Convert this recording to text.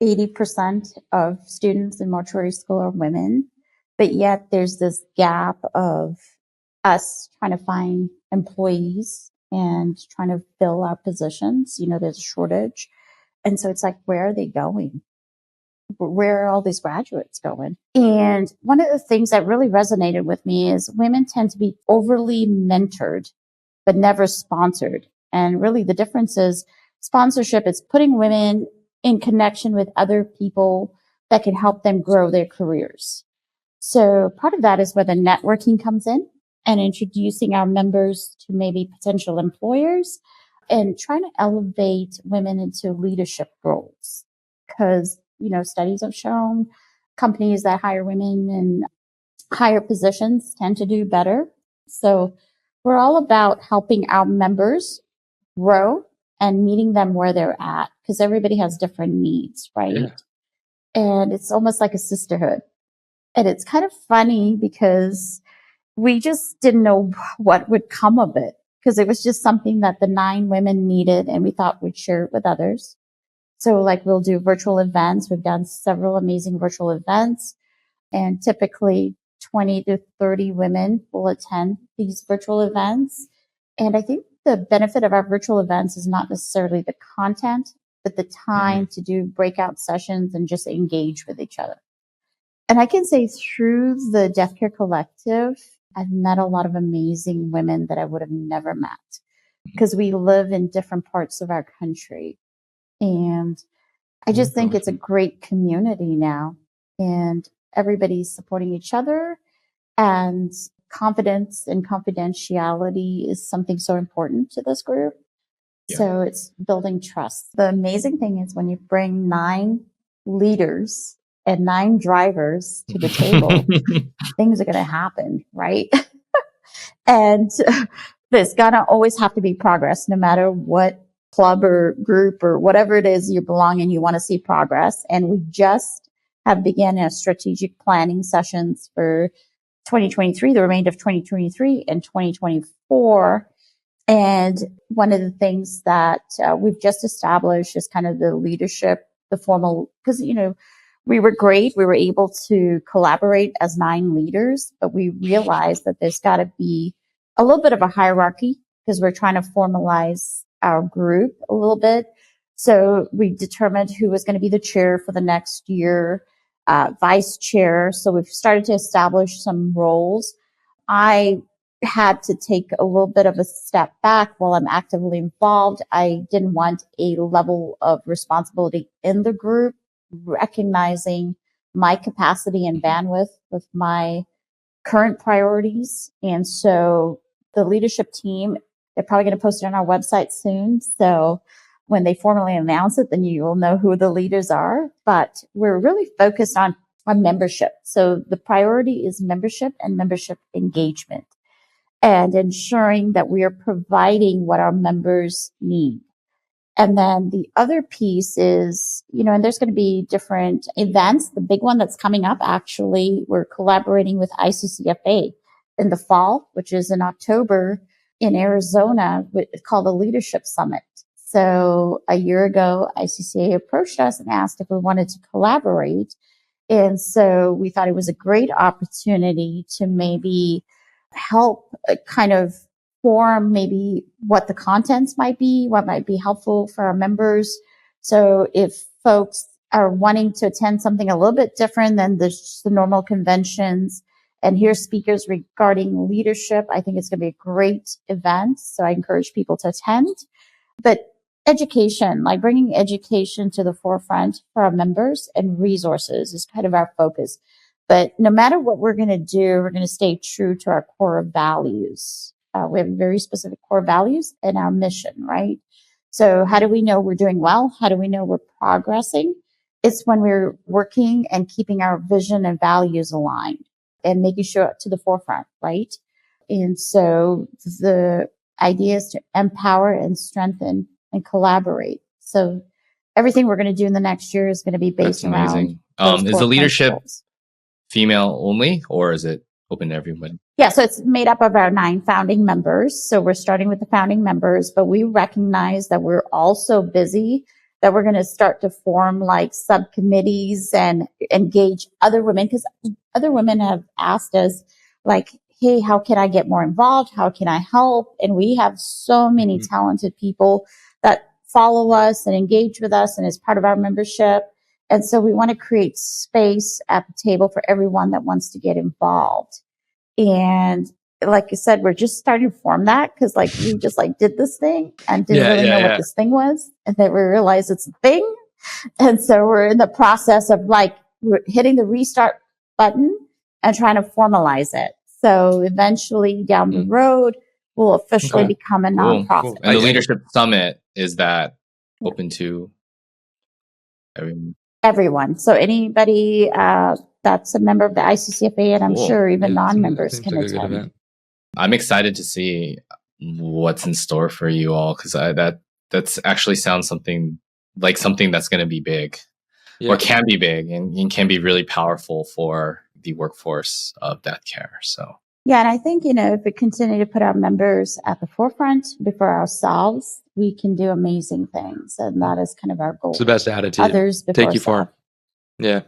80% of students in mortuary school are women, but yet there's this gap of us trying to find employees and trying to fill our positions. There's a shortage. And so it's like, where are they going? Where are all these graduates going? And one of the things that really resonated with me is women tend to be overly mentored, but never sponsored. And really the difference is sponsorship is putting women in connection with other people that can help them grow their careers. So part of that is where the networking comes in and introducing our members to maybe potential employers and trying to elevate women into leadership roles. Because, studies have shown companies that hire women in higher positions tend to do better. So we're all about helping our members grow and meeting them where they're at because everybody has different needs, right? Yeah. And it's almost like a sisterhood. And it's kind of funny because we just didn't know what would come of it because it was just something that the 9 women needed and we thought we'd share it with others. So we'll do virtual events. We've done several amazing virtual events and typically 20 to 30 women will attend these virtual events. And I think the benefit of our virtual events is not necessarily the content, but the time to do breakout sessions and just engage with each other. And I can say through the Death Care Collective, I've met a lot of amazing women that I would have never met because we live in different parts of our country. And I just think it's a great community now and everybody's supporting each other and confidence and confidentiality is something so important to this group. Yeah. So it's building trust. The amazing thing is when you bring 9 leaders and 9 drivers to the table, things are going to happen, right? And there's going to always have to be progress, no matter what club or group or whatever it is you belong in, you want to see progress. And we just have begun a strategic planning sessions for 2023, the remainder of 2023 and 2024. And one of the things that we've just established is kind of the leadership, the formal, because, we were great. We were able to collaborate as 9 leaders, but we realized that there's got to be a little bit of a hierarchy because we're trying to formalize our group a little bit. So we determined who was going to be the chair for the next year, vice chair. So we've started to establish some roles. I had to take a little bit of a step back while I'm actively involved. I didn't want a level of responsibility in the group, recognizing my capacity and bandwidth with my current priorities. And so the leadership team, they're probably going to post it on our website soon. So when they formally announce it, then you will know who the leaders are. But we're really focused on membership. So the priority is membership and membership engagement and ensuring that we are providing what our members need. And then the other piece is, and there's going to be different events. The big one that's coming up, actually, we're collaborating with ICCFA in the fall, which is in October in Arizona. It's called the Leadership Summit. So a year ago, ICCA approached us and asked if we wanted to collaborate. And so we thought it was a great opportunity to maybe help kind of form maybe what the contents might be, what might be helpful for our members. So if folks are wanting to attend something a little bit different than the normal conventions and hear speakers regarding leadership, I think it's going to be a great event. So I encourage people to attend. But education, like bringing education to the forefront for our members and resources is kind of our focus. But no matter what we're going to do, we're going to stay true to our core values. We have very specific core values and our mission, right? So how do we know we're doing well? How do we know we're progressing? It's when we're working and keeping our vision and values aligned and making sure to the forefront, right? And so the idea is to empower and strengthen and collaborate. So everything we're going to do in the next year is going to be based around is the leadership principles. Female only, or is it open to everyone? Yeah, so it's made up of our 9 founding members. So we're starting with the founding members, but we recognize that we're all so busy that we're going to start to form like subcommittees and engage other women, because other women have asked us like, hey, how can I get more involved? How can I help? And we have so many talented people that follow us and engage with us and is part of our membership. And so we want to create space at the table for everyone that wants to get involved. And like I said, we're just starting to form that because like we just like did this thing and didn't really know what this thing was. And then we realized it's a thing. And so we're in the process of like hitting the restart button and trying to formalize it. So eventually down the road, we'll officially become a nonprofit. Cool. And the Leadership Summit, is that open to everyone? So anybody that's a member of the ICCFA, and I'm sure even non-members can attend. I'm excited to see what's in store for you all, because that's actually sounds something that's going to be big, or can be big, and can be really powerful for the workforce of death care. So yeah, and I think, if we continue to put our members at the forefront before ourselves, we can do amazing things, and that is kind of our goal. It's the best attitude. Others before take you far. Yeah.